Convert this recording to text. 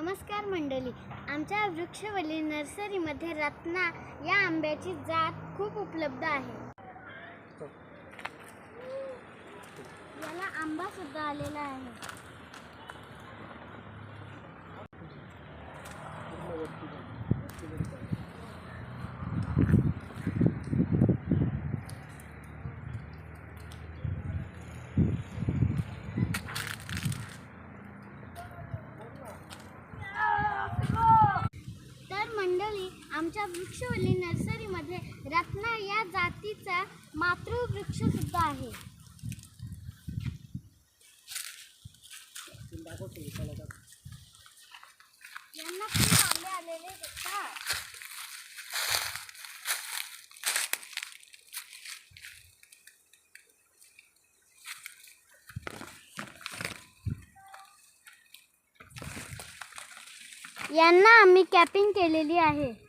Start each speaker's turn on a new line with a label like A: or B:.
A: नमस्कार मंडळी, आमच्या वृक्षवल्ली नर्सरीमध्ये रत्ना या आंब्याची जात खूप उपलब्ध आहे. याला आंबा सुद्धा आलेला आहे. मंडळी, आमच्या वृक्षवल्ली नर्सरीमध्ये रत्ना या जातीचा मातृवृक्ष सुद्धा आहे. यांना खूप आंबे आलेले दिसतात. यांना आम्ही कॅपिंग केलेली आहे.